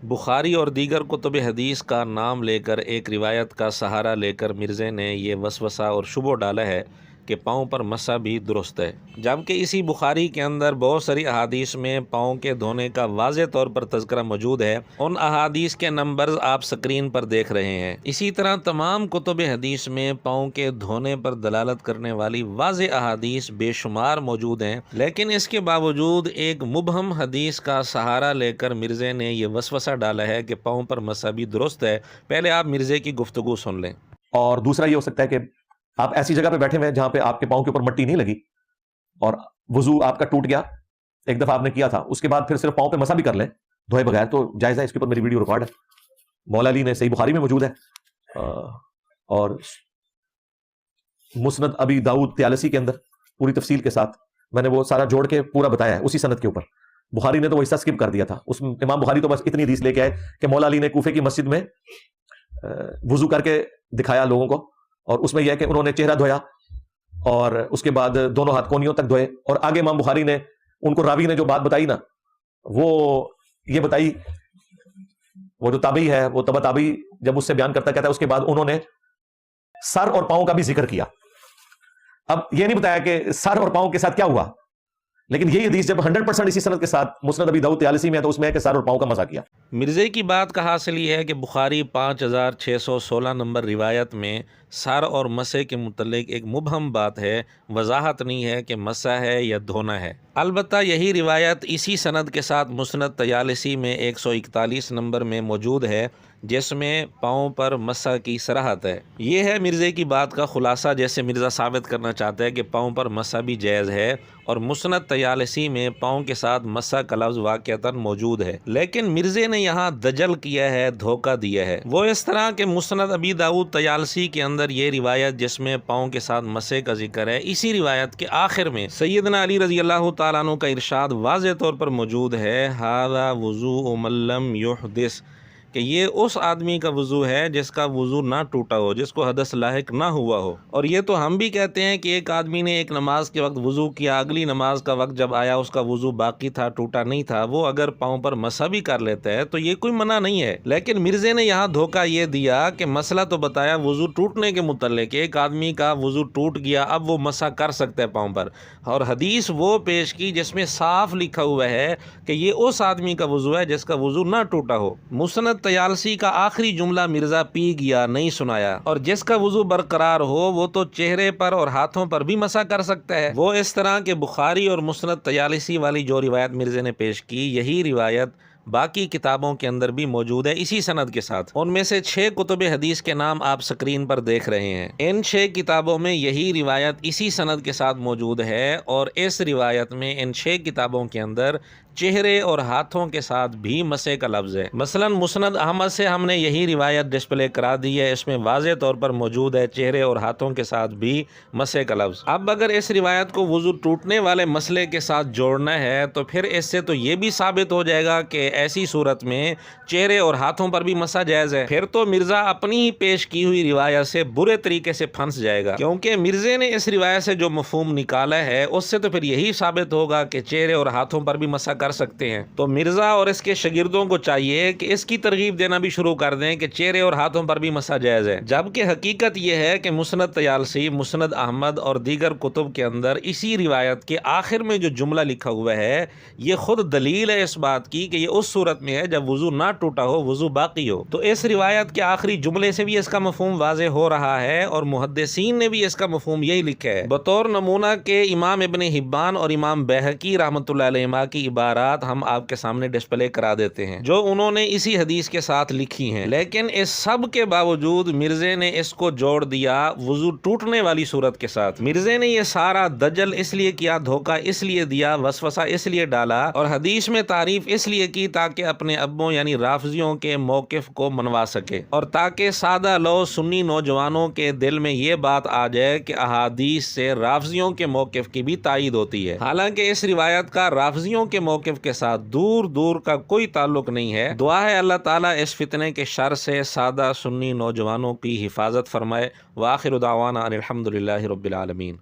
بخاری اور دیگر کتب حدیث کا نام لے کر ایک روایت کا سہارا لے کر مرزے نے یہ وسوسہ اور شبہ ڈالا ہے کہ پاؤں پر مسح بھی درست ہے، جبکہ اسی بخاری کے اندر بہت ساری احادیث میں پاؤں کے دھونے کا واضح طور پر تذکرہ موجود ہے۔ ان احادیث کے نمبرز آپ سکرین پر دیکھ رہے ہیں۔ اسی طرح تمام کتب حدیث میں پاؤں کے دھونے پر دلالت کرنے والی واضح احادیث بے شمار موجود ہیں، لیکن اس کے باوجود ایک مبہم حدیث کا سہارا لے کر مرزے نے یہ وسوسہ ڈالا ہے کہ پاؤں پر مسح بھی درست ہے۔ پہلے آپ مرزے کی گفتگو سن لیں۔ اور دوسرا یہ ہو سکتا ہے کہ آپ ایسی جگہ پہ بیٹھے ہوئے ہیں جہاں پہ آپ کے پاؤں کے اوپر مٹی نہیں لگی اور وضو آپ کا ٹوٹ گیا، ایک دفعہ آپ نے کیا تھا، اس کے بعد پھر صرف پاؤں پہ مسح بھی کر لیں دھوئے بغیر تو جائز ہے۔ اس کے اوپر میری ویڈیو ریکارڈ ہے، مولا علی نے صحیح بخاری میں موجود ہے، اور مسند ابی داؤد طیالسی کے اندر پوری تفصیل کے ساتھ میں نے وہ سارا جوڑ کے پورا بتایا ہے اسی سند کے اوپر۔ بخاری نے تو وہ حصہ سکپ کر دیا تھا، اس امام بخاری تو بس اتنی حدیث لے کے آئے کہ مولا علی نے کوفے کی مسجد میں وضو کر کے دکھایا لوگوں کو، اور اس میں یہ ہے کہ انہوں نے چہرہ دھویا اور اس کے بعد دونوں ہاتھ کونیوں تک دھوئے، اور آگے امام بخاری نے ان کو راوی نے جو بات بتائی نا، وہ یہ بتائی، وہ جو تابعی ہے وہ تبع تابعی جب اس سے بیان کرتا کہتا ہے اس کے بعد انہوں نے سر اور پاؤں کا بھی ذکر کیا۔ اب یہ نہیں بتایا کہ سر اور پاؤں کے ساتھ کیا ہوا، لیکن یہی حدیث جب 100% اسی سند کے ساتھ مسند ابی داؤد طیالسی میں ہے تو اس میں ہے کہ سر اور پاؤں کا مسح کیا۔ مرزے کی بات کا حاصل یہ ہے کہ بخاری 5616 نمبر روایت میں سر اور مسح کے متعلق ایک مبہم بات ہے، وضاحت نہیں ہے کہ مسح ہے یا دھونا ہے۔ البتہ یہی روایت اسی سند کے ساتھ مسند طیالسی میں 141 نمبر میں موجود ہے، جس میں پاؤں پر مسح کی صراحت ہے۔ یہ ہے مرزے کی بات کا خلاصہ، جیسے مرزا ثابت کرنا چاہتا ہے کہ پاؤں پر مسح بھی جائز ہے، اور مسند طیالسی میں پاؤں کے ساتھ مسح کا لفظ واقعتاً موجود ہے، لیکن مرزے نے یہاں دجل کیا ہے، دھوکہ دیا ہے۔ وہ اس طرح کہ مسند ابی داؤد طیالسی کے اندر یہ روایت جس میں پاؤں کے ساتھ مسح کا ذکر ہے، اسی روایت کے آخر میں سیدنا علی رضی اللہ تعالیٰ عنہ کا ارشاد واضح طور پر موجود ہے، ھذا وضوء من لم یحدث، کہ یہ اس آدمی کا وضو ہے جس کا وضو نہ ٹوٹا ہو، جس کو حدث لاحق نہ ہوا ہو۔ اور یہ تو ہم بھی کہتے ہیں کہ ایک آدمی نے ایک نماز کے وقت وضو کیا، اگلی نماز کا وقت جب آیا اس کا وضو باقی تھا، ٹوٹا نہیں تھا، وہ اگر پاؤں پر مسح بھی کر لیتا ہے تو یہ کوئی منع نہیں ہے۔ لیکن مرزے نے یہاں دھوکہ یہ دیا کہ مسئلہ تو بتایا وضو ٹوٹنے کے متعلق، ایک آدمی کا وضو ٹوٹ گیا اب وہ مسح کر سکتا ہے پاؤں پر، اور حدیث وہ پیش کی جس میں صاف لکھا ہوا ہے کہ یہ اس آدمی کا وضو ہے جس کا وضو نہ ٹوٹا ہو۔ مسند طیالسی کا آخری جملہ مرزا پی گیا، نہیں سنایا، اور جس کا وضو برقرار ہو وہ تو چہرے پر اور ہاتھوں پر بھی مسح کر سکتا ہے۔ وہ اس طرح کے بخاری اور مسند طیالسی والی جو روایت مرزے نے پیش کی، یہی روایت باقی کتابوں کے اندر بھی موجود ہے اسی سند کے ساتھ۔ ان میں سے 6 کتب حدیث کے نام آپ سکرین پر دیکھ رہے ہیں۔ ان 6 کتابوں میں یہی روایت اسی سند کے ساتھ موجود ہے، اور اس روایت میں ان 6 کتابوں کے اندر چہرے اور ہاتھوں کے ساتھ بھی مسح کا لفظ ہے۔ مثلا مسند احمد سے ہم نے یہی روایت ڈسپلے کرا دی ہے، اس میں واضح طور پر موجود ہے چہرے اور ہاتھوں کے ساتھ بھی مسح کا لفظ۔ اب اگر اس روایت کو وضو ٹوٹنے والے مسئلے کے ساتھ جوڑنا ہے تو پھر اس سے تو یہ بھی ثابت ہو جائے گا کہ ایسی صورت میں چہرے اور ہاتھوں پر بھی مسح جائز ہے، پھر تو مرزا اپنی ہی پیش کی ہوئی روایت سے برے طریقے سے پھنس جائے گا، کیونکہ مرزے نے اس روایت سے جو مفہوم نکالا ہے اس سے تو پھر یہی ثابت ہوگا کہ چہرے اور ہاتھوں پر بھی مسح کر سکتے ہیں۔ تو مرزا اور اس کے شاگردوں کو چاہیے کہ اس کی ترغیب دینا بھی شروع کر دیں کہ چہرے اور ہاتھوں پر بھی مسح جائز ہے، جبکہ حقیقت یہ ہے کہ مسند طیالسی، مسند احمد اور دیگر کتب کے اندر اسی روایت کے آخر میں جو جملہ لکھا ہوا ہے یہ خود دلیل ہے اس بات کی کہ یہ اس صورت میں ہے جب وضو نہ ٹوٹا ہو، وضو باقی ہو۔ تو اس روایت کے آخری جملے سے بھی اس کا مفہوم واضح ہو رہا ہے، اور محدثین نے بھی اس کا مفہوم یہی لکھا ہے۔ بطور نمونہ کے امام ابن حبان اور امام بیہقی رحمۃ اللہ علیہما کی عبارات ہم آپ کے سامنے ڈسپلے کرا دیتے ہیں جو انہوں نے اسی حدیث کے ساتھ لکھی ہیں، لیکن اس سب کے باوجود مرزے نے اس کو جوڑ دیا وضو ٹوٹنے والی صورت کے ساتھ۔ مرزے نے یہ سارا دجل اس لیے کیا، دھوکہ اس لیے دیا، وسوسہ اس لیے ڈالا، اور حدیث میں تعریف اس لیے کی تاکہ اپنے ابوں یعنی رافضیوں کے موقف کو منوا سکے، اور تاکہ سادہ لو سنی نوجوانوں کے دل میں یہ بات آ جائے کہ احادیث سے رافضیوں کے موقف کی بھی تائید ہوتی ہے، حالانکہ اس روایت کا رافضیوں کے موقف کے ساتھ دور دور کا کوئی تعلق نہیں ہے۔ دعا ہے اللہ تعالیٰ اس فتنے کے شر سے سادہ سنی نوجوانوں کی حفاظت فرمائے۔ وآخر دعوانا ان الحمد للہ رب العالمین۔